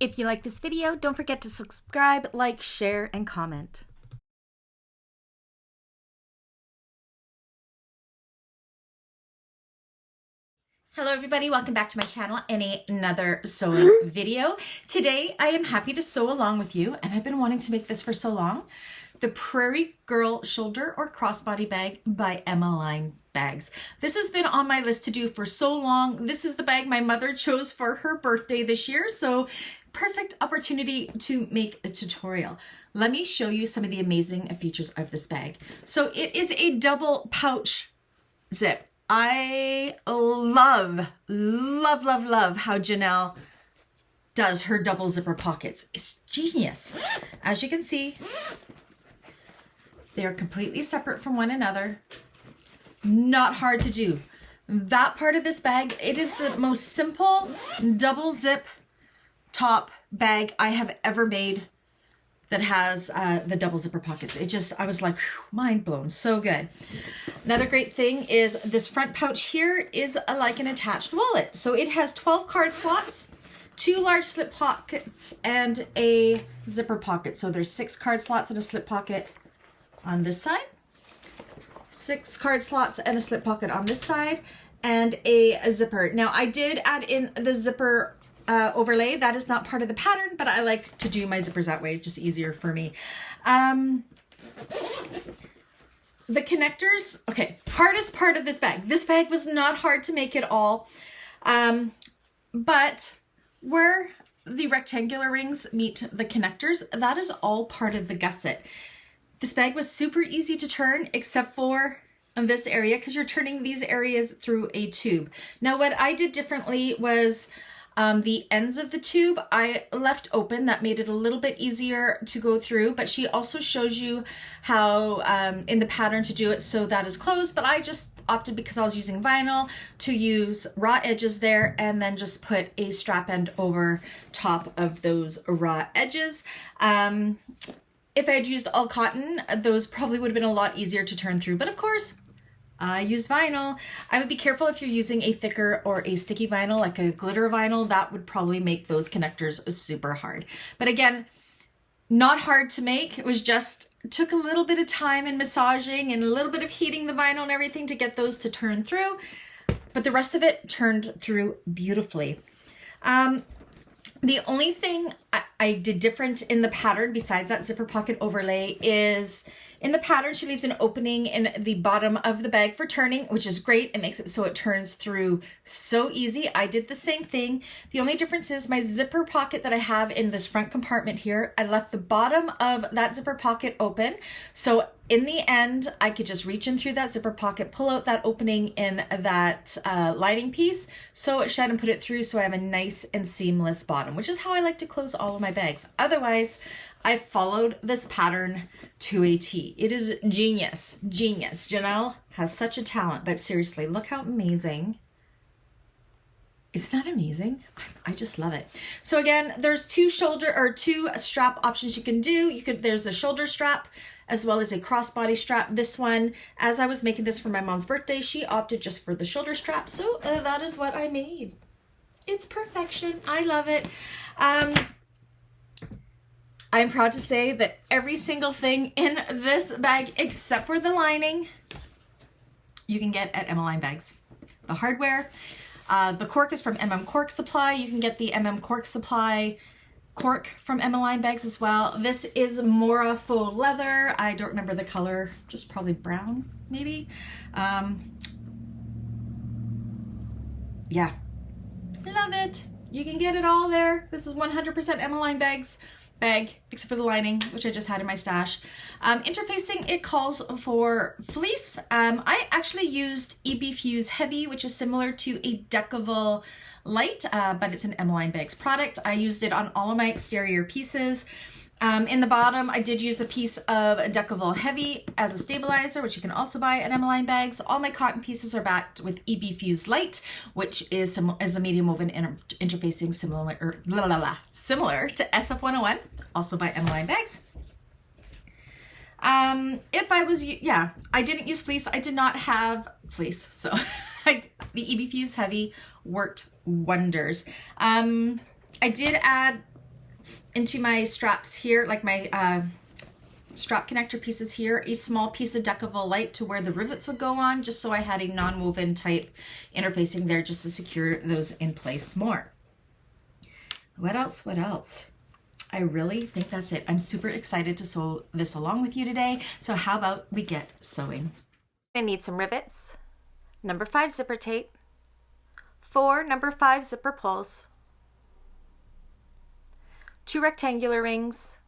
If you like this video, don't forget to subscribe, like, share, and comment. Hello everybody, welcome back to my channel and another sewing video. Today I am happy to sew along with you, and I've been wanting to make this for so long. The Prairie Girl Shoulder or Crossbody Bag by Emmaline Bags. This has been on my list to do for so long. This is the bag my mother chose for her birthday this year, so perfect opportunity to make a tutorial. Let me show you some of the amazing features of this bag. So it is a double pouch zip. I love how Janelle does her double zipper pockets. It's genius. As you can see, they are completely separate from one another. Not hard to do. That part of this bag, it is the most simple double zip top bag I have ever made that has the double zipper pockets. I was like, whew, mind blown, so good. Another great thing is this front pouch here is like an attached wallet. So it has 12 card slots, 2 large slip pockets, and a zipper pocket. So there's 6 card slots and a slip pocket on this side, 6 card slots and a slip pocket on this side, and a zipper. Now I did add in the zipper overlay. That is not part of the pattern, but I like to do my zippers that way. It's just easier for me. The connectors, okay, hardest part of this bag. This bag was not hard to make at all, but where the rectangular rings meet the connectors, that is all part of the gusset. This bag was super easy to turn except for this area, because you're turning these areas through a tube. Now what I did differently was the ends of the tube I left open. That made it a little bit easier to go through, but she also shows you how in the pattern to do it so that is closed, but I just opted, because I was using vinyl, to use raw edges there and then just put a strap end over top of those raw edges. If I had used all cotton, those probably would have been a lot easier to turn through, but of course I use vinyl. I would be careful if you're using a thicker or a sticky vinyl, like a glitter vinyl. That would probably make those connectors super hard. But again, not hard to make. It was just, took a little bit of time and massaging and a little bit of heating the vinyl and everything to get those to turn through. But the rest of it turned through beautifully. The only thing I did different in the pattern, besides that zipper pocket overlay, is in the pattern she leaves an opening in the bottom of the bag for turning, which is great. It makes it so it turns through so easy. I did the same thing. The only difference is my zipper pocket that I have in this front compartment here, I left the bottom of that zipper pocket open. So in the end, I could just reach in through that zipper pocket, pull out that opening in that lining piece, sew it shut and put it through, so I have a nice and seamless bottom, which is how I like to close all of my bags. Otherwise, I followed this pattern to a T. It is genius, genius. Janelle has such a talent, but seriously, look how amazing. Isn't that amazing? I just love it. So again, there's 2 strap options you can do. There's a shoulder strap as well as a crossbody strap. This one, as I was making this for my mom's birthday, she opted just for the shoulder strap. So that is what I made. It's perfection. I love it. I'm proud to say that every single thing in this bag, except for the lining, you can get at Emmaline Bags. The hardware, the cork is from Cork Supply. You can get the Cork Supply cork from Emmaline Bags as well. This is Mora faux leather. I don't remember the color, just probably brown, maybe. Yeah, love it. You can get it all there. This is 100% Emmaline Bags bag, except for the lining, which I just had in my stash. Interfacing, it calls for fleece. I actually used EBFuse Heavy, which is similar to a Decovil Lite, but it's an Emmaline Bags product. I used it on all of my exterior pieces. In the bottom, I did use a piece of Decovil Heavy as a stabilizer, which you can also buy at Emmaline Bags. All my cotton pieces are backed with EBFuse Lite, which is a medium woven interfacing similar to SF101, also by Emmaline Bags. If I was, yeah, I didn't use fleece. I did not have fleece, so the EBFuse Heavy worked wonders. I did add into my straps here, like my strap connector pieces here, a small piece of Decovil Lite to where the rivets would go on, just so I had a non-woven type interfacing there just to secure those in place more. What else? What else? I really think that's it. I'm super excited to sew this along with you today. So how about we get sewing? I need some rivets, number 5 zipper tape, 4 number 5 zipper pulls, 2 rectangular rings,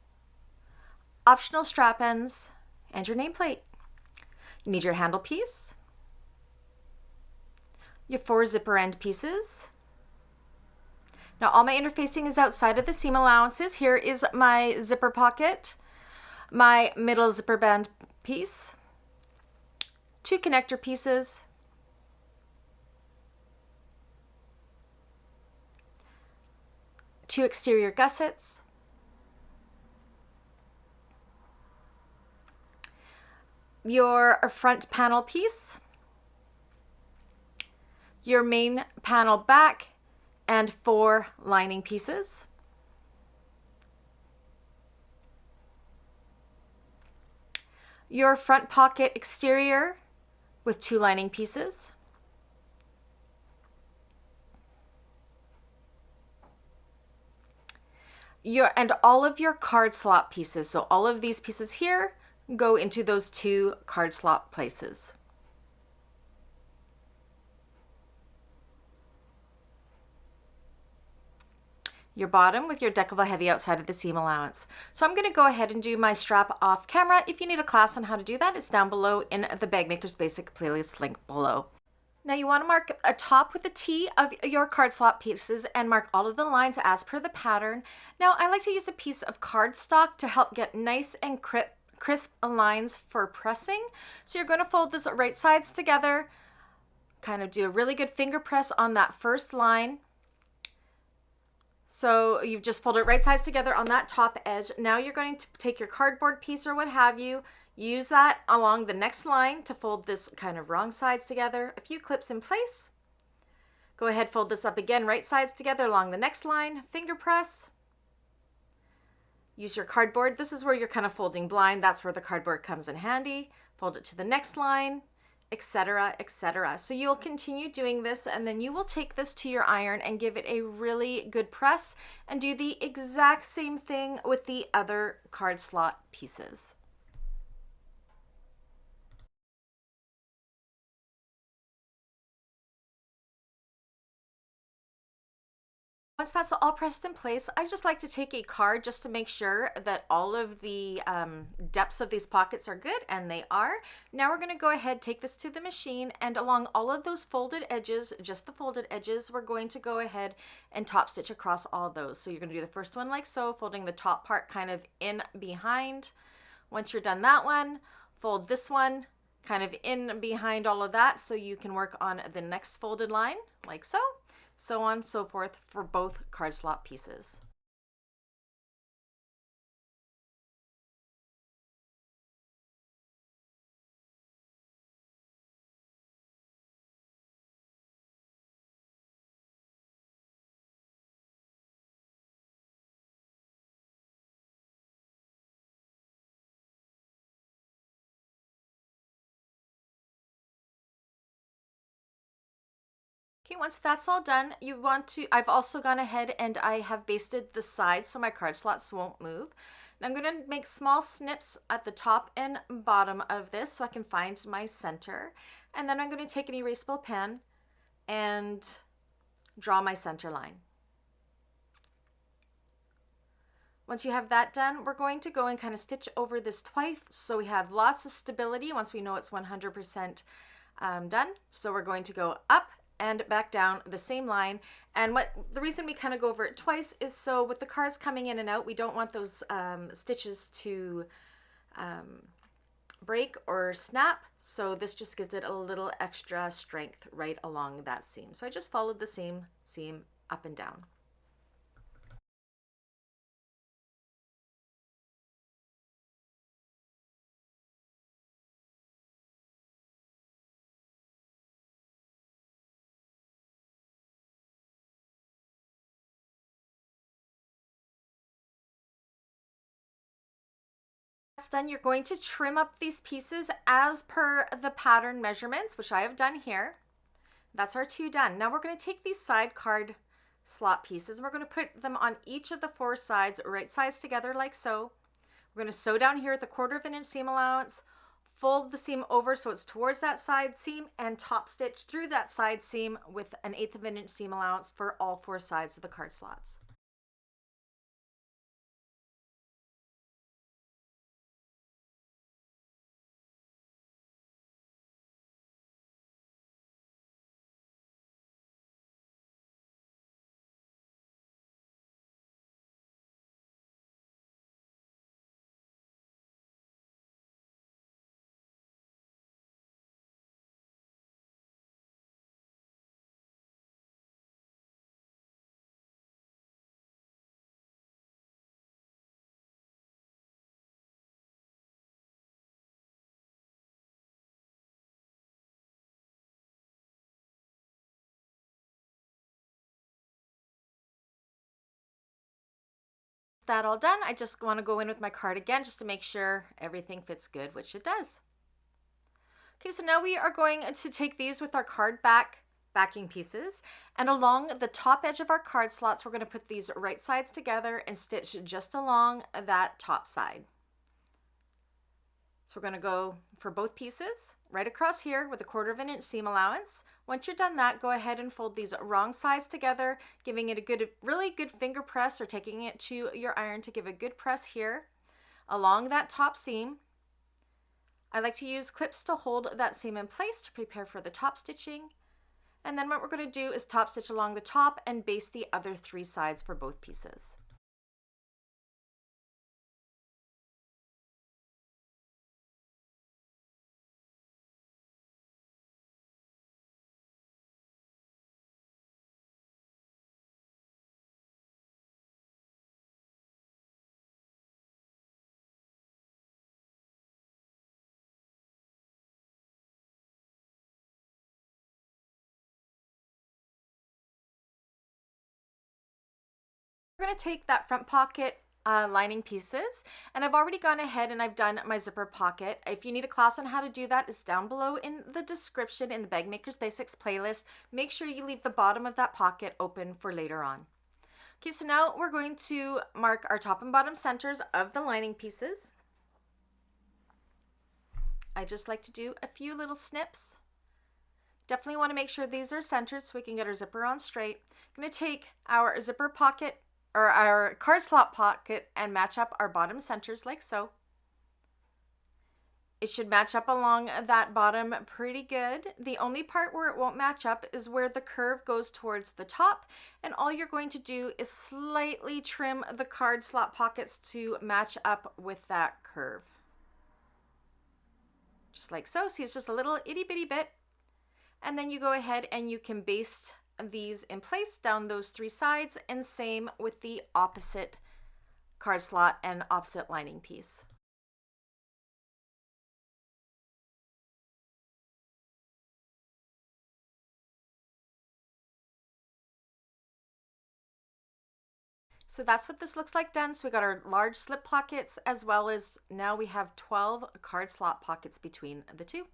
optional strap ends, and your nameplate. You need your handle piece, your 4 zipper end pieces. Now all my interfacing is outside of the seam allowances. Here is my zipper pocket, my middle zipper band piece, 2 connector pieces, two exterior gussets, your front panel piece, your main panel back, and 4 lining pieces. Your front pocket exterior with 2 lining pieces. And all of your card slot pieces. So all of these pieces here go into those 2 card slot places. Your bottom with your Decovil Heavy outside of the seam allowance. So I'm going to go ahead and do my strap off camera. If you need a class on how to do that, it's down below in the Bagmakers Basic playlist link below. Now you want to mark a top with the T of your card slot pieces and mark all of the lines as per the pattern. Now I like to use a piece of cardstock to help get nice and crisp lines for pressing. So you're going to fold this right sides together, kind of do a really good finger press on that first line. So you've just folded it right sides together on that top edge. Now you're going to take your cardboard piece or what have you, use that along the next line to fold this kind of wrong sides together. A few clips in place. Go ahead, fold this up again, right sides together along the next line, finger press. Use your cardboard. This is where you're kind of folding blind. That's where the cardboard comes in handy. Fold it to the next line, etc., etc. So you'll continue doing this, and then you will take this to your iron and give it a really good press and do the exact same thing with the other card slot pieces. Once that's all pressed in place, I just like to take a card just to make sure that all of the depths of these pockets are good, and they are. Now we're going to go ahead, take this to the machine, and along all of those folded edges, just the folded edges, we're going to go ahead and top stitch across all those. So you're going to do the first one like so, folding the top part kind of in behind. Once you're done that one, fold this one kind of in behind all of that so you can work on the next folded line like so. So on and so forth for both card slot pieces. Okay, once that's all done, you want to, I've also gone ahead and I have basted the sides so my card slots won't move. And I'm going to make small snips at the top and bottom of this so I can find my center. And then I'm going to take an erasable pen and draw my center line. Once you have that done, we're going to go and kind of stitch over this twice so we have lots of stability once we know it's 100% done. So we're going to go up and back down the same line. And the reason we kind of go over it twice is so with the cards coming in and out, we don't want those stitches to break or snap. So this just gives it a little extra strength right along that seam. So I just followed the same seam up and down. done, you're going to trim up these pieces as per the pattern measurements, which I have done here. That's our 2 done. Now we're going to take these side card slot pieces and we're going to put them on each of the 4 sides, right sides together like so. We're going to sew down here at the 1/4 inch seam allowance, fold the seam over so it's towards that side seam, and top stitch through that side seam with an 1/8 inch seam allowance for all 4 sides of the card slots. That all done, I just want to go in with my card again just to make sure everything fits good, which it does. Okay, so now we are going to take these with our card backing pieces, and along the top edge of our card slots, we're going to put these right sides together and stitch just along that top side. So we're going to go for both pieces right across here with a 1/4 inch seam allowance. Once you're done that, go ahead and fold these wrong sides together, giving it a really good finger press, or taking it to your iron to give a good press here along that top seam. I like to use clips to hold that seam in place to prepare for the top stitching. And then what we're going to do is top stitch along the top and baste the other 3 sides for both pieces. We're going to take that front pocket lining pieces, and I've already gone ahead and I've done my zipper pocket. If you need a class on how to do that, it's down below in the description in the Bagmakers Basics playlist. Make sure you leave the bottom of that pocket open for later on. Okay, so now we're going to mark our top and bottom centers of the lining pieces. I just like to do a few little snips. Definitely want to make sure these are centered so we can get our zipper on straight. I'm going to take our zipper pocket or our card slot pocket and match up our bottom centers like so. It should match up along that bottom pretty good. The only part where it won't match up is where the curve goes towards the top, and all you're going to do is slightly trim the card slot pockets to match up with that curve. Just like so. See, it's just a little itty bitty bit. And then you go ahead and you can baste these in place down those 3 sides, and same with the opposite card slot and opposite lining piece. So that's what this looks like done. So we got our large slip pockets, as well as now we have 12 card slot pockets between the 2.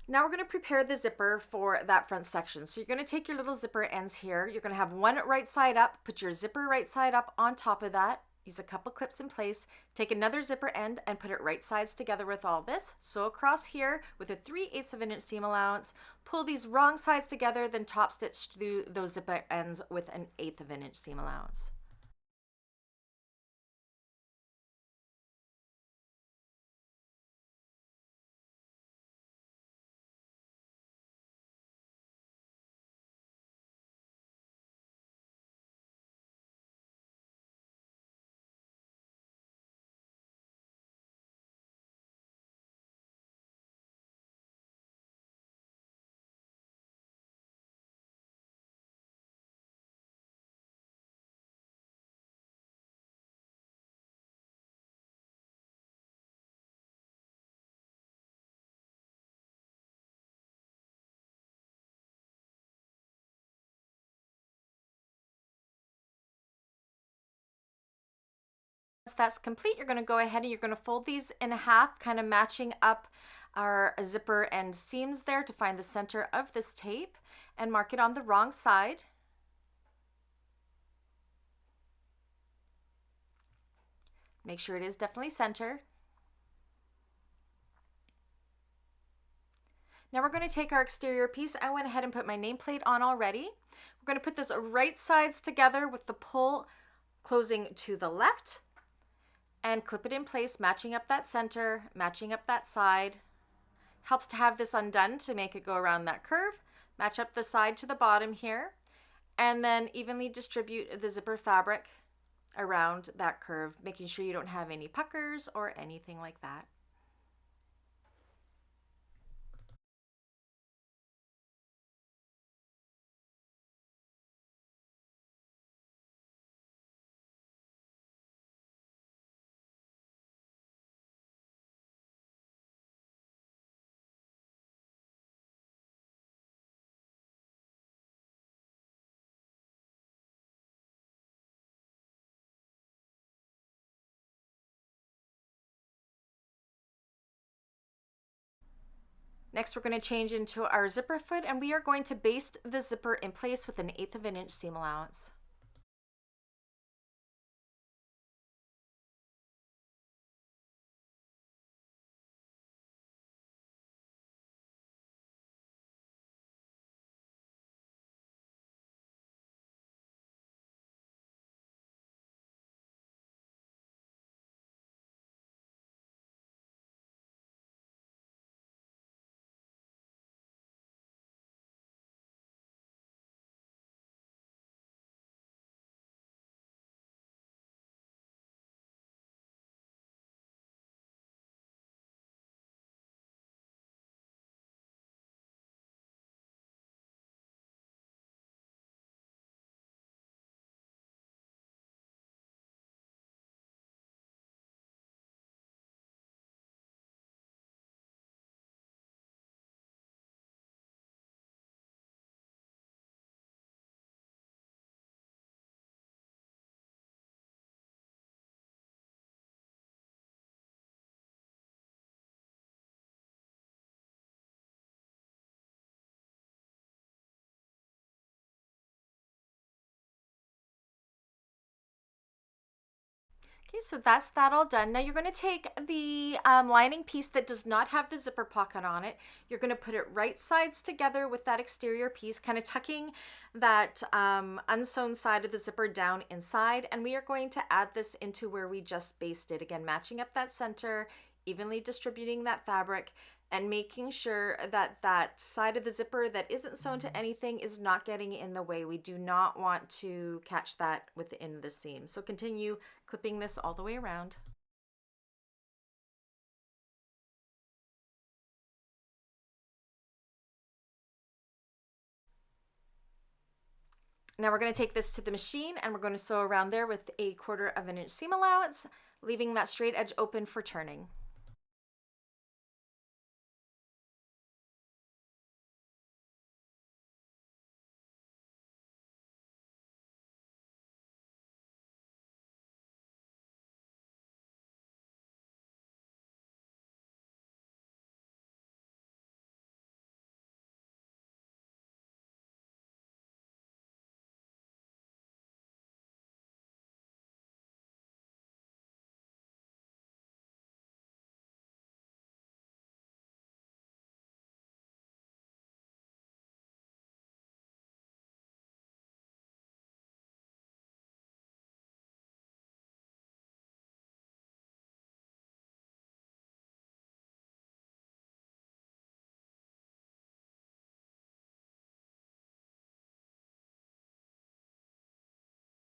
Now we're going to prepare the zipper for that front section. So you're going to take your little zipper ends here. You're going to have one right side up, put your zipper right side up on top of that. Use a couple clips in place. Take another zipper end and put it right sides together with all this. Sew across here with a 3/8 of an inch seam allowance. Pull these wrong sides together, then top stitch through those zipper ends with an 1/8 of an inch seam allowance. Once that's complete, you're going to go ahead and you're going to fold these in half, kind of matching up our zipper and seams there to find the center of this tape and mark it on the wrong side. Make sure it is definitely centered. Now we're going to take our exterior piece. I went ahead and put my nameplate on already. We're going to put this right sides together with the pull closing to the left and clip it in place, matching up that center, matching up that side. Helps to have this undone to make it go around that curve. Match up the side to the bottom here, and then evenly distribute the zipper fabric around that curve, making sure you don't have any puckers or anything like that. Next, we're going to change into our zipper foot, and we are going to baste the zipper in place with 1/8 of an inch seam allowance. Okay, so that's that all done. Now you're going to take the lining piece that does not have the zipper pocket on it. You're going to put it right sides together with that exterior piece, kind of tucking that unsewn side of the zipper down inside. And we are going to add this into where we just basted. Again, matching up that center, evenly distributing that fabric, and making sure that that side of the zipper that isn't sewn to anything is not getting in the way. We do not want to catch that within the seam. So continue clipping this all the way around. Now we're going to take this to the machine and we're going to sew around there with 1/4 of an inch seam allowance, leaving that straight edge open for turning.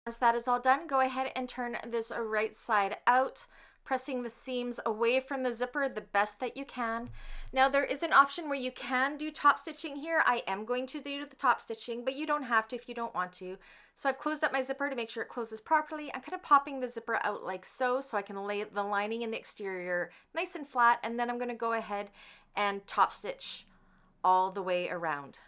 Once that is all done, go ahead and turn this right side out, pressing the seams away from the zipper the best that you can. Now there is an option where you can do top stitching here. I am going to do the top stitching, but you don't have to if you don't want to. So I've closed up my zipper to make sure it closes properly. I'm kind of popping the zipper out like so I can lay the lining in the exterior nice and flat, and then I'm going to go ahead and top stitch all the way around.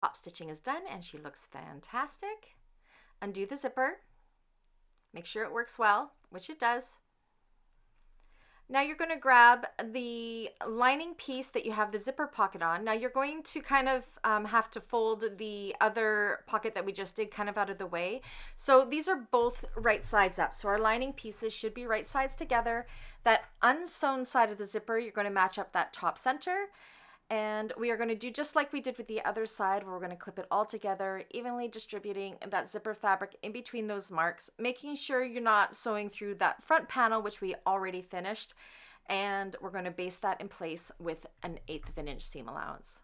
Top stitching is done and she looks fantastic. Undo the zipper. Make sure it works well, which it does. Now you're going to grab the lining piece that you have the zipper pocket on. Now you're going to kind of have to fold the other pocket that we just did kind of out of the way. So these are both right sides up. So our lining pieces should be right sides together. That unsewn side of the zipper, you're going to match up that top center. And we are going to do just like we did with the other side, where we're going to clip it all together, evenly distributing that zipper fabric in between those marks, making sure you're not sewing through that front panel, which we already finished. And we're going to base that in place with an 1/8 of an inch seam allowance.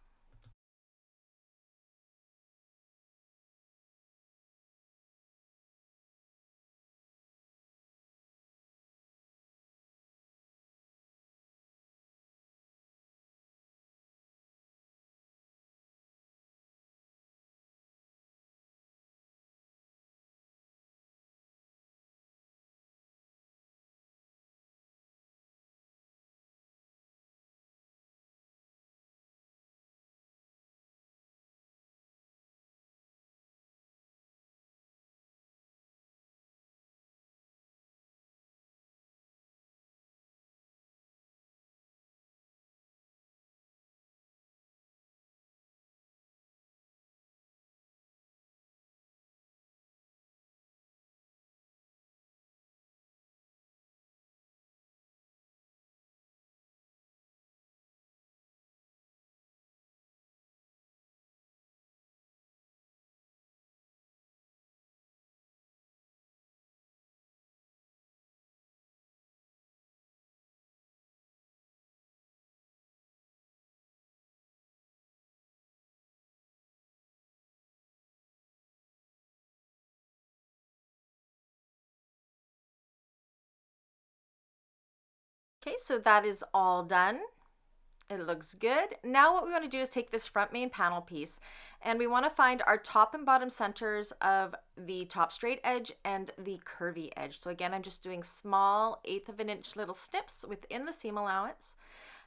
Okay, so that is all done. It looks good. Now what we want to do is take this front main panel piece and we want to find our top and bottom centers of the top straight edge and the curvy edge. So again, I'm just doing small 1/8 of an inch little snips within the seam allowance.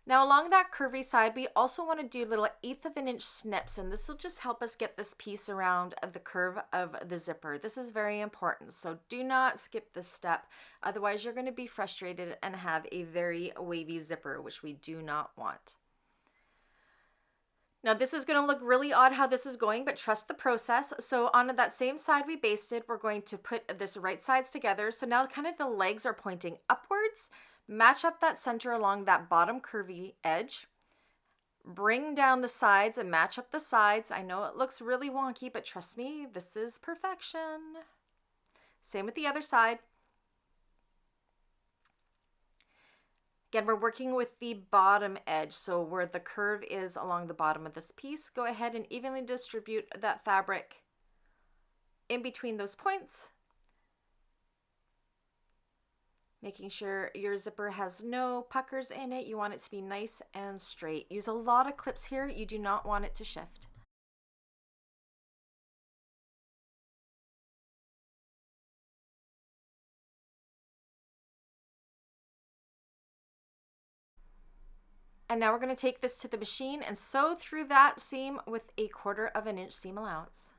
Now along that curvy side, we also want to do little 1/8 of an inch snips, and this will just help us get this piece around the curve of the zipper. This is very important, so do not skip this step. Otherwise you're going to be frustrated and have a very wavy zipper, which we do not want. Now this is going to look really odd how this is going, but trust the process. So on that same side we basted, we're going to put this right sides together. So now kind of the legs are pointing upwards. Match up that center along that bottom curvy edge. Bring down the sides and match up the sides. I know it looks really wonky, but trust me, this is perfection. Same with the other side. Again, we're working with the bottom edge, so where the curve is along the bottom of this piece, go ahead and evenly distribute that fabric in between those points, making sure your zipper has no puckers in it. You want it to be nice and straight. Use a lot of clips here. You do not want it to shift. And now we're going to take this to the machine and sew through that seam with a 1/4 of an inch seam allowance.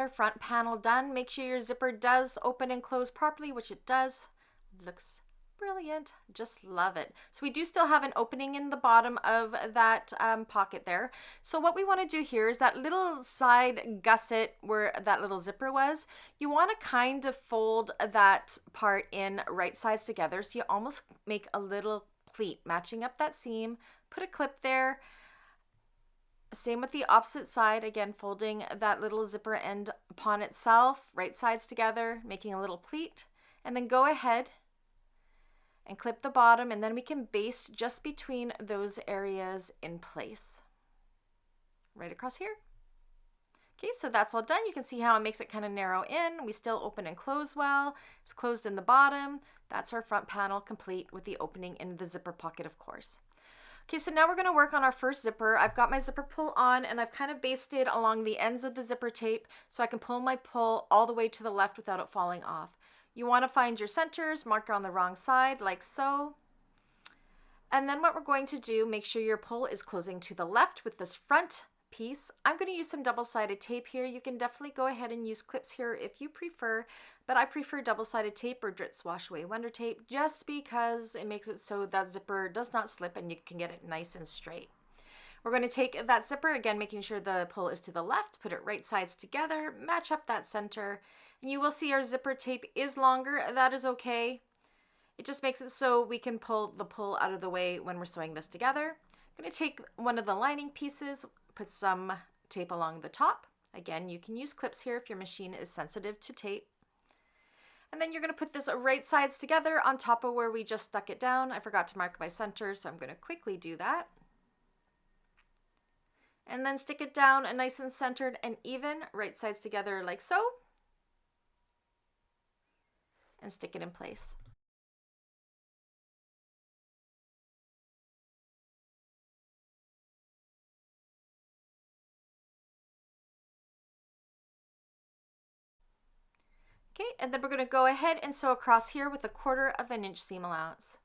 Our front panel done. Make sure your zipper does open and close properly, which it does. Looks brilliant. Just love it. So we do still have an opening in the bottom of that pocket there. So what we want to do here is that little side gusset where that little zipper was, you want to kind of fold that part in right sides together. So you almost make a little pleat matching up that seam. Put a clip there. Same with the opposite side, again folding that little zipper end upon itself, right sides together, making a little pleat, and then go ahead and clip the bottom, and then we can baste just between those areas in place. Right across here. Okay, so that's all done. You can see how it makes it kind of narrow in. We still open and close well. It's closed in the bottom. That's our front panel complete with the opening in the zipper pocket, of course. Okay, so now we're going to work on our first zipper. I've got my zipper pull on and I've kind of basted along the ends of the zipper tape so I can pull my pull all the way to the left without it falling off. You want to find your centers, mark on the wrong side like so. And then what we're going to do, make sure your pull is closing to the left with this front piece. I'm going to use some double-sided tape here. You can definitely go ahead and use clips here if you prefer, but I prefer double-sided tape or Dritz Wash Away Wonder Tape just because it makes it so that zipper does not slip and you can get it nice and straight. We're going to take that zipper, again making sure the pull is to the left, put it right sides together, match up that center, and you will see our zipper tape is longer. That is okay. It just makes it so we can pull the pull out of the way when we're sewing this together. I'm going to take one of the lining pieces, put some tape along the top. Again, you can use clips here if your machine is sensitive to tape. And then you're going to put this right sides together on top of where we just stuck it down. I forgot to mark my center, so I'm going to quickly do that. And then stick it down and nice and centered and even, right sides together like so. And stick it in place. Okay, and then we're going to go ahead and sew across here with 1/4 inch seam allowance.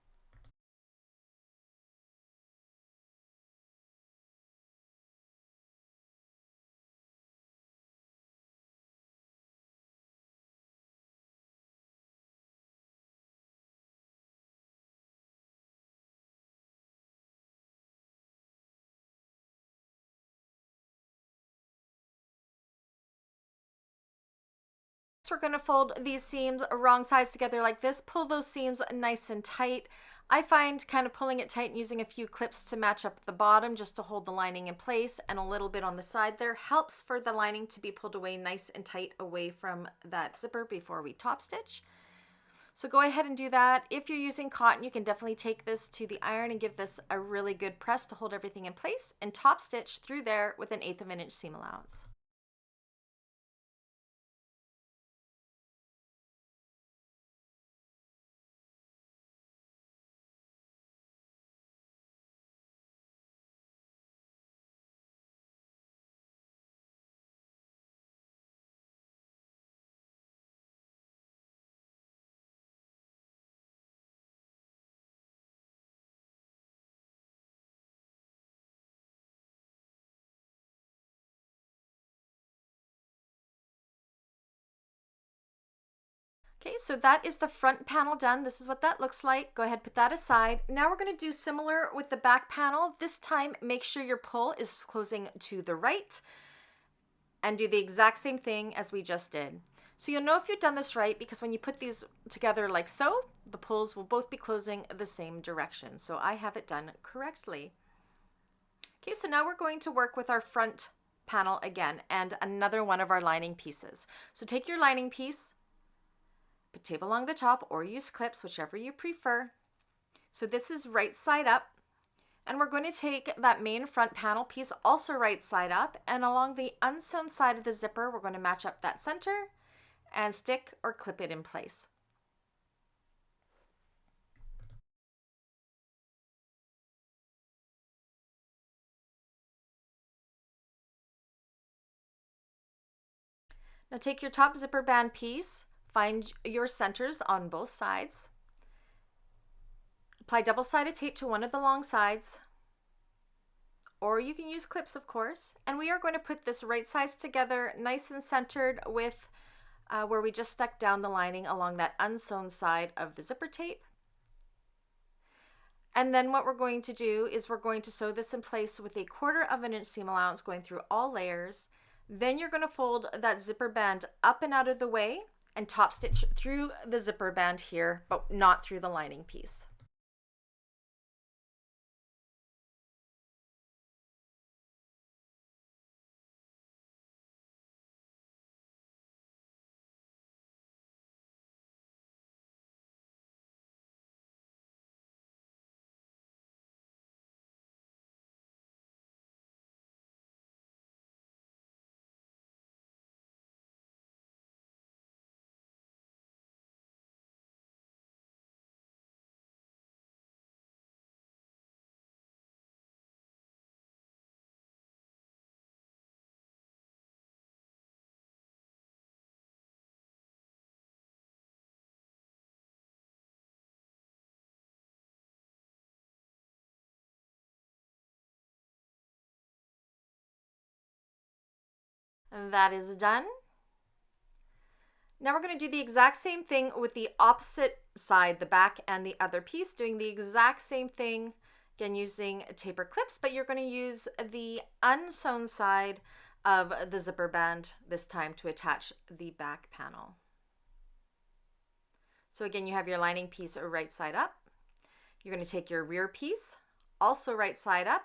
We're going to fold these seams wrong sides together like this. Pull those seams nice and tight. I find kind of pulling it tight and using a few clips to match up the bottom just to hold the lining in place, and a little bit on the side there helps for the lining to be pulled away nice and tight away from that zipper before we top stitch. So go ahead and do that. If you're using cotton, you can definitely take this to the iron and give this a really good press to hold everything in place and top stitch through there with 1/8 inch seam allowance. Okay, so that is the front panel done. This is what that looks like. Go ahead, put that aside. Now we're going to do similar with the back panel. This time, make sure your pull is closing to the right and do the exact same thing as we just did. So you'll know if you've done this right because when you put these together like so, the pulls will both be closing the same direction. So I have it done correctly. Okay, so now we're going to work with our front panel again and another one of our lining pieces. So take your lining piece, put tape along the top or use clips, whichever you prefer. So this is right side up, and we're going to take that main front panel piece also right side up, and along the unsewn side of the zipper we're going to match up that center and stick or clip it in place. Now take your top zipper band piece, find your centers on both sides, apply double-sided tape to one of the long sides, or you can use clips, of course. And we are going to put this right sides together, nice and centered with where we just stuck down the lining along that unsewn side of the zipper tape. And then what we're going to do is we're going to sew this in place with a 1/4 inch seam allowance going through all layers. Then you're going to fold that zipper band up and out of the way and top stitch through the zipper band here, but not through the lining piece. And that is done. Now we're going to do the exact same thing with the opposite side, the back and the other piece, doing the exact same thing, again using taper clips, but you're going to use the unsewn side of the zipper band this time to attach the back panel. So again, you have your lining piece right side up. You're going to take your rear piece, also right side up.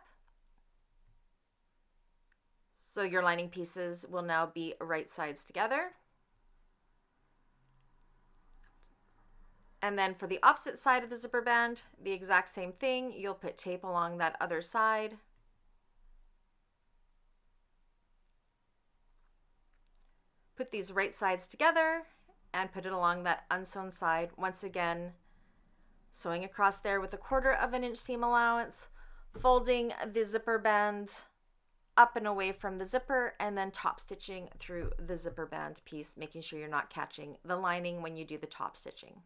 So your lining pieces will now be right sides together. And then for the opposite side of the zipper band, the exact same thing. You'll put tape along that other side. Put these right sides together and put it along that unsewn side. Once again, sewing across there with a 1/4 inch seam allowance, folding the zipper band up and away from the zipper, and then top stitching through the zipper band piece, making sure you're not catching the lining when you do the top stitching.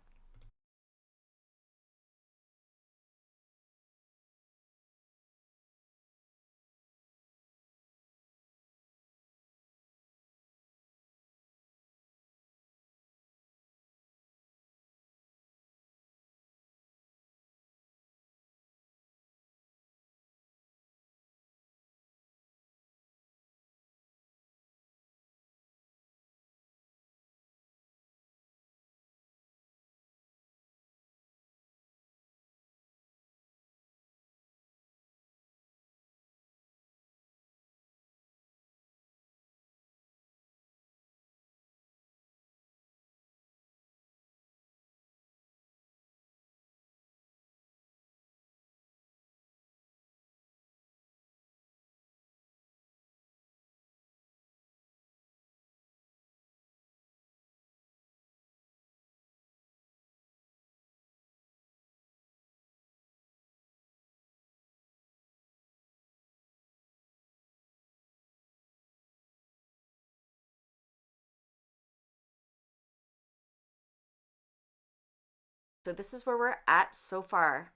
So this is where we're at so far.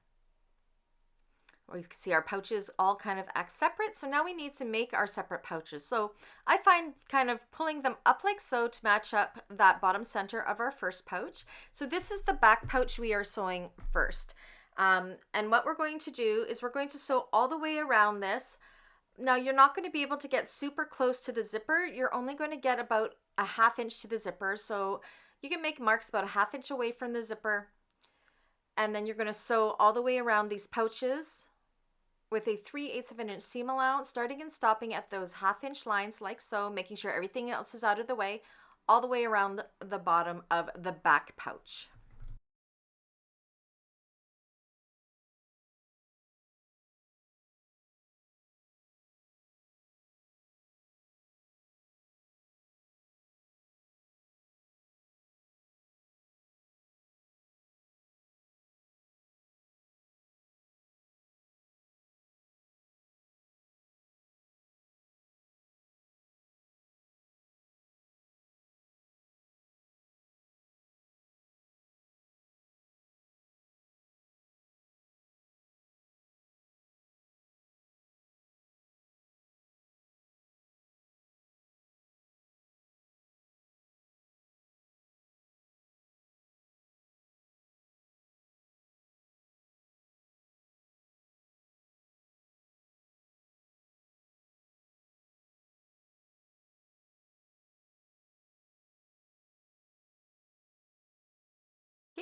We can see our pouches all kind of act separate. So now we need to make our separate pouches. So I find kind of pulling them up like so to match up that bottom center of our first pouch. So this is the back pouch we are sewing first. And what we're going to do is we're going to sew all the way around this. Now you're not going to be able to get super close to the zipper. You're only going to get about a 1/2 inch to the zipper. So you can make marks about a 1/2 inch away from the zipper. And then you're going to sew all the way around these pouches with a 3/8 inch seam allowance, starting and stopping at those 1/2 inch lines like so, making sure everything else is out of the way, all the way around the bottom of the back pouch.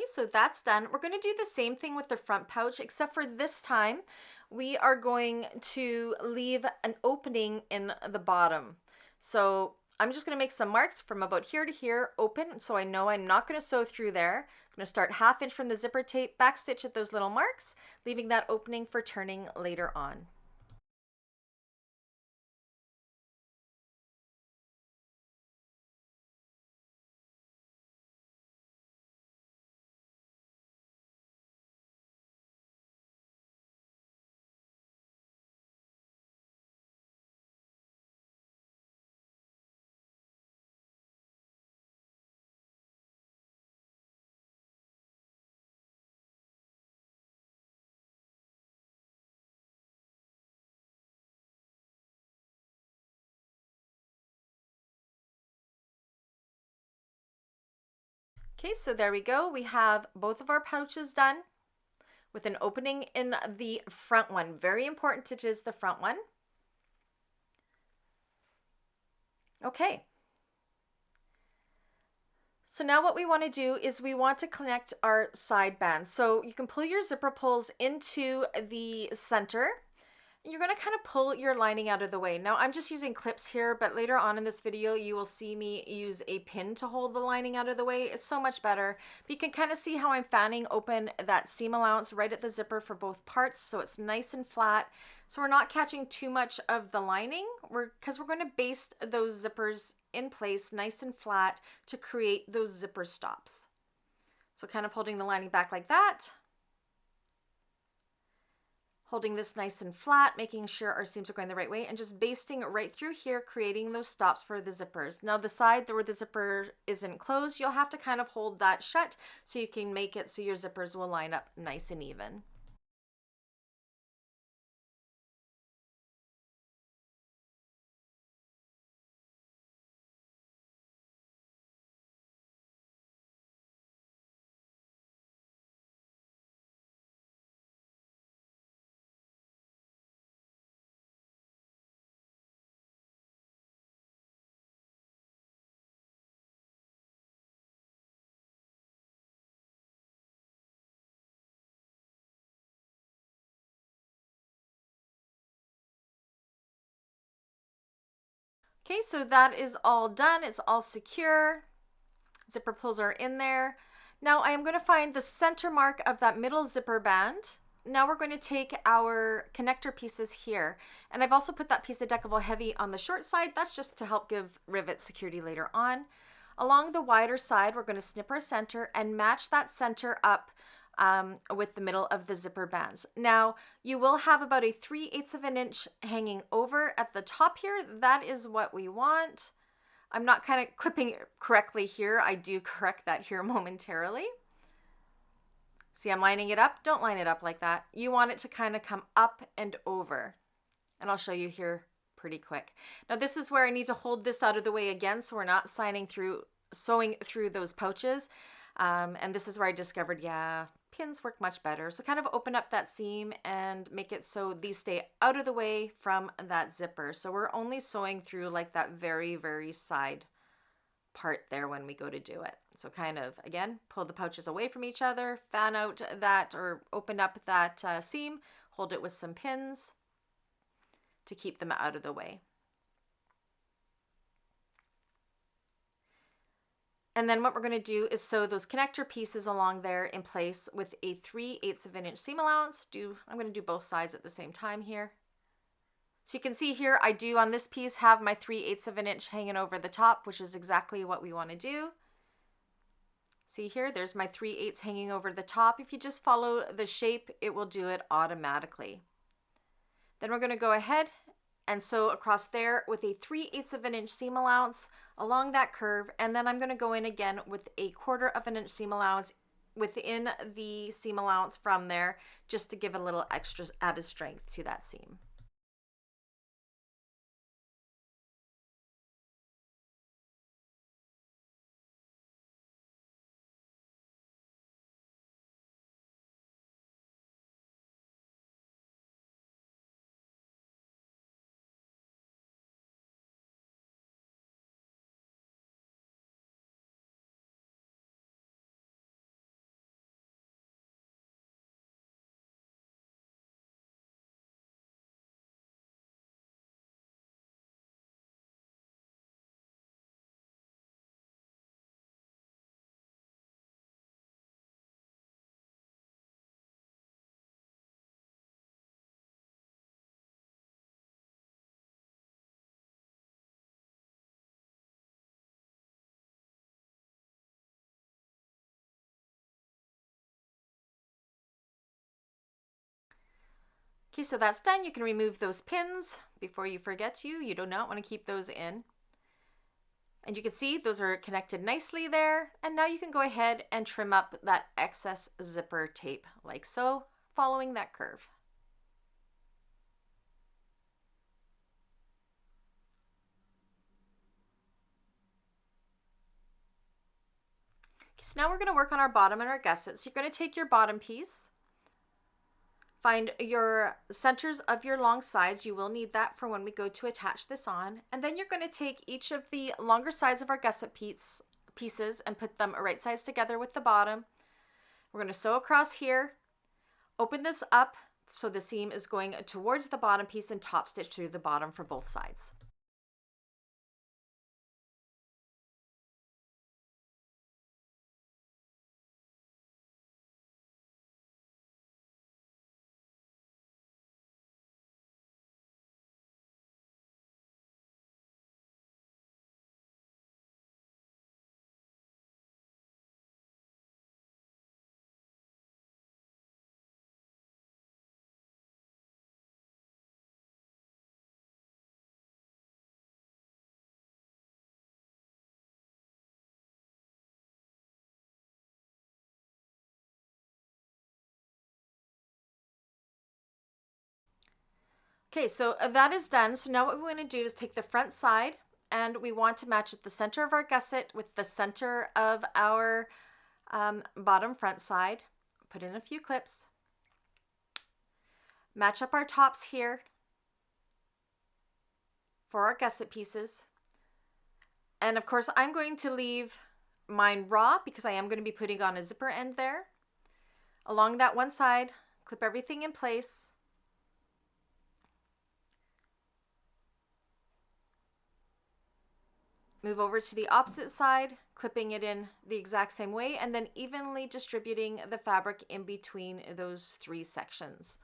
Okay, so that's done. We're going to do the same thing with the front pouch, except for this time we are going to leave an opening in the bottom. So I'm just going to make some marks from about here to here, open, so I know I'm not going to sew through there. I'm going to start 1/2 inch from the zipper tape, backstitch at those little marks, leaving that opening for turning later on. Okay, so there we go. We have both of our pouches done with an opening in the front one. Very important it is the front one. Okay. So now what we want to do is we want to connect our side bands. So you can pull your zipper pulls into the center. You're going to kind of pull your lining out of the way. Now I'm just using clips here, but later on in this video you will see me use a pin to hold the lining out of the way. It's so much better. But you can kind of see how I'm fanning open that seam allowance right at the zipper for both parts, so it's nice and flat. So we're not catching too much of the lining, because we're going to baste those zippers in place nice and flat to create those zipper stops. So kind of holding the lining back like that. Holding this nice and flat, making sure our seams are going the right way, and just basting right through here, creating those stops for the zippers. Now the side where the zipper isn't closed, you'll have to kind of hold that shut so you can make it so your zippers will line up nice and even. Okay, so that is all done. It's all secure. Zipper pulls are in there. Now I am going to find the center mark of that middle zipper band. Now we're going to take our connector pieces here. And I've also put that piece of Decovil Heavy on the short side. That's just to help give rivet security later on. Along the wider side, we're going to snip our center and match that center up with the middle of the zipper bands. Now you will have about a 3/8 of an inch hanging over at the top here. That is what we want. I'm not kind of clipping it correctly here. I do correct that here momentarily. See, I'm lining it up. Don't line it up like that. You want it to kind of come up and over. And I'll show you here pretty quick. Now this is where I need to hold this out of the way again, so we're not sewing through those pouches. And this is where I discovered, yeah, pins work much better. So kind of open up that seam and make it so these stay out of the way from that zipper. So we're only sewing through like that very, very side part there when we go to do it. So kind of, again, pull the pouches away from each other, fan out that or open up that seam, hold it with some pins to keep them out of the way. And then what we're going to do is sew those connector pieces along there in place with a 3/8 of an inch seam allowance. I'm going to do both sides at the same time here. So you can see here, I do on this piece have my 3/8 of an inch hanging over the top, which is exactly what we want to do. See here, there's my 3/8 hanging over the top. If you just follow the shape, it will do it automatically. Then we're going to go ahead and sew across there with a 3/8 of an inch seam allowance along that curve, and then I'm going to go in again with a 1/4 of an inch seam allowance within the seam allowance from there, just to give a little extra added strength to that seam. Okay, so that's done. You can remove those pins before you forget you do not want to keep those in. And you can see those are connected nicely there. And now you can go ahead and trim up that excess zipper tape like so, following that curve. Okay, so now we're going to work on our bottom and our gusset. So you're going to take your bottom piece, find your centers of your long sides. You will need that for when we go to attach this on. And then you're going to take each of the longer sides of our gusset pieces and put them right sides together with the bottom. We're going to sew across here, open this up so the seam is going towards the bottom piece, and top stitch through the bottom for both sides. Okay, so that is done. So now what we want to do is take the front side, and we want to match at the center of our gusset with the center of our bottom front side. Put in a few clips. Match up our tops here for our gusset pieces. And of course, I'm going to leave mine raw because I am going to be putting on a zipper end there. Along that one side, clip everything in place. Move over to the opposite side, clipping it in the exact same way, and then evenly distributing the fabric in between those three sections.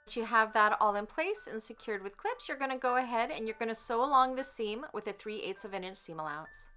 Once you have that all in place and secured with clips, you're going to go ahead and you're going to sew along the seam with a 3/8 of an inch seam allowance.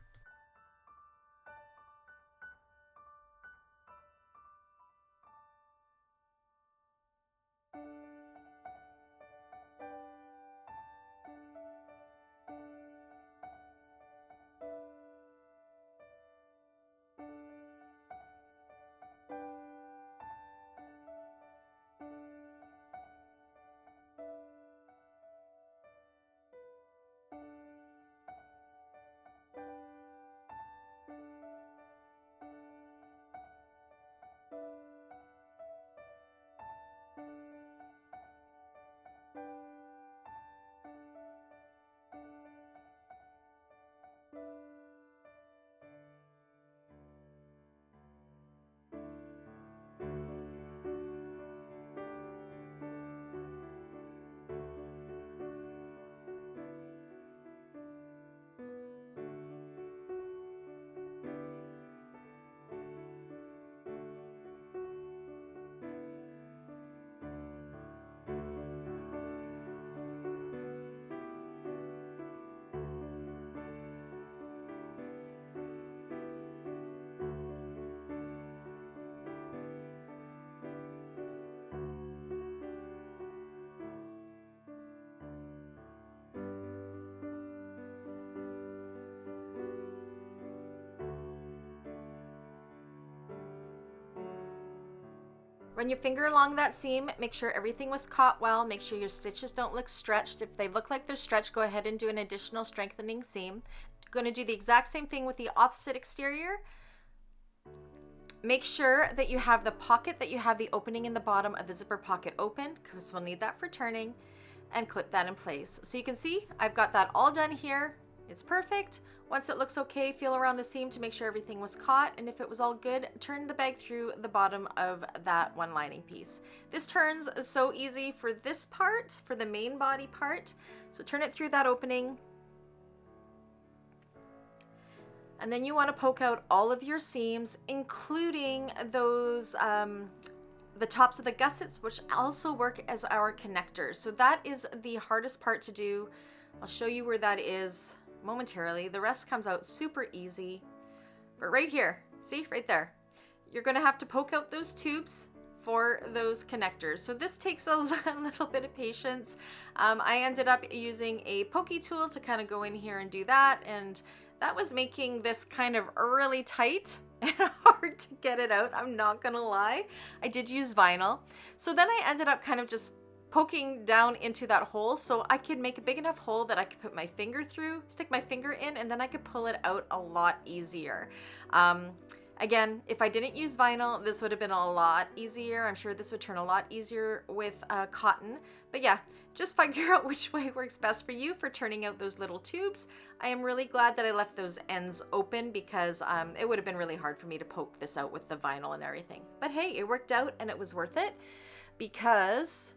Run your finger along that seam, make sure everything was caught well, make sure your stitches don't look stretched. If they look like they're stretched, go ahead and do an additional strengthening seam. Going to do the exact same thing with the opposite exterior. Make sure that you have the pocket, that you have the opening in the bottom of the zipper pocket open, because we'll need that for turning, and clip that in place. So you can see I've got that all done here. It's perfect. Once it looks okay, feel around the seam to make sure everything was caught, and if it was all good, turn the bag through the bottom of that one lining piece. This turns so easy for this part, for the main body part. So turn it through that opening. And then you want to poke out all of your seams, including those, the tops of the gussets, which also work as our connectors. So that is the hardest part to do. I'll show you where that is momentarily. The rest comes out super easy. But right here, see, right there, you're going to have to poke out those tubes for those connectors. So this takes a little bit of patience. I ended up using a pokey tool to kind of go in here and do that, and that was making this kind of really tight and hard to get it out. I'm not gonna lie. I did use vinyl. So then I ended up kind of just poking down into that hole so I could make a big enough hole that I could put my finger through, stick my finger in, and then I could pull it out a lot easier. Again, if I didn't use vinyl, this would have been a lot easier. I'm sure this would turn a lot easier with cotton. But yeah, just figure out which way works best for you for turning out those little tubes. I am really glad that I left those ends open because it would have been really hard for me to poke this out with the vinyl and everything. But hey, it worked out and it was worth it because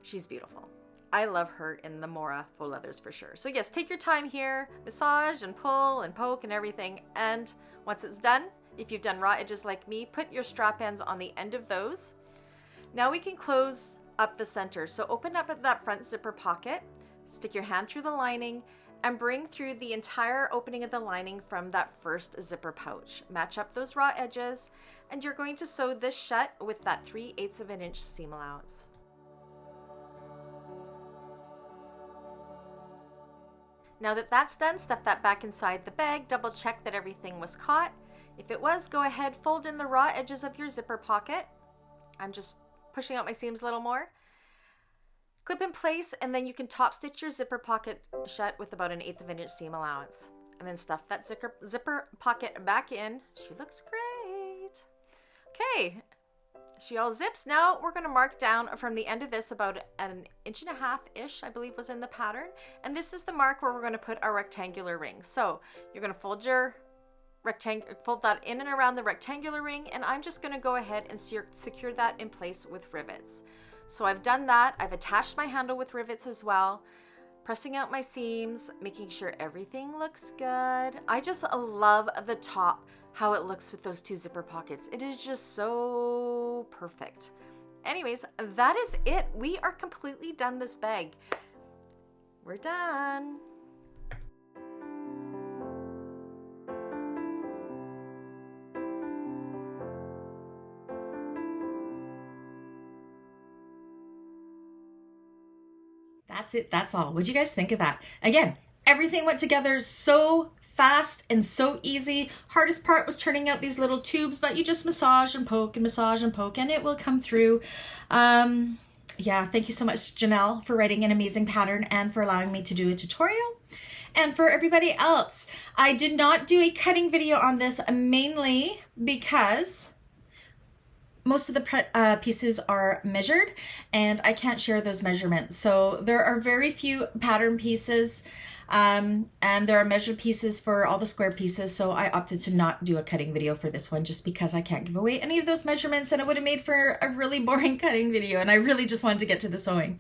she's beautiful. I love her in the Mora faux leathers for sure. So yes, take your time here, massage and pull and poke and everything. And once it's done, if you've done raw edges like me, put your strap ends on the end of those. Now we can close up the center. So open up that front zipper pocket, stick your hand through the lining, and bring through the entire opening of the lining from that first zipper pouch. Match up those raw edges, and you're going to sew this shut with that 3/8 of an inch seam allowance. Now that that's done, stuff that back inside the bag, double check that everything was caught. If it was, go ahead, fold in the raw edges of your zipper pocket. I'm just pushing out my seams a little more. Clip in place, and then you can top stitch your zipper pocket shut with about 1/8 of an inch seam allowance. And then stuff that zipper pocket back in. She looks great. Okay, she all zips. Now we're going to mark down from the end of this about 1.5 inches-ish, I believe was in the pattern. And this is the mark where we're going to put our rectangular ring. So you're going to fold your fold that in and around the rectangular ring, and I'm just going to go ahead and secure that in place with rivets. So I've done that. I've attached my handle with rivets as well, pressing out my seams, making sure everything looks good. I just love the top, how it looks with those two zipper pockets. It is just so perfect. Anyways, that is it. We are completely done this bag. We're done. That's it. That's all. What'd you guys think of that? Again, everything went together so fast and so easy. Hardest part was turning out these little tubes, but you just massage and poke and massage and poke and it will come through. Yeah, thank you so much, Janelle, for writing an amazing pattern and for allowing me to do a tutorial. And for everybody else, I did not do a cutting video on this mainly because most of the pieces are measured and I can't share those measurements. So there are very few pattern pieces and there are measured pieces for all the square pieces. So I opted to not do a cutting video for this one just because I can't give away any of those measurements and it would have made for a really boring cutting video and I really just wanted to get to the sewing.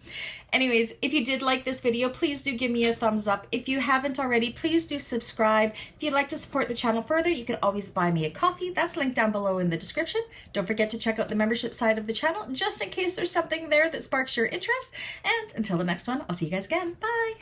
Anyways, if you did like this video, please do give me a thumbs up. If you haven't already, please do subscribe. If you'd like to support the channel further, you can always buy me a coffee. That's linked down below in the description. Don't forget to check out the membership side of the channel just in case there's something there that sparks your interest. And until the next one, I'll see you guys again. Bye.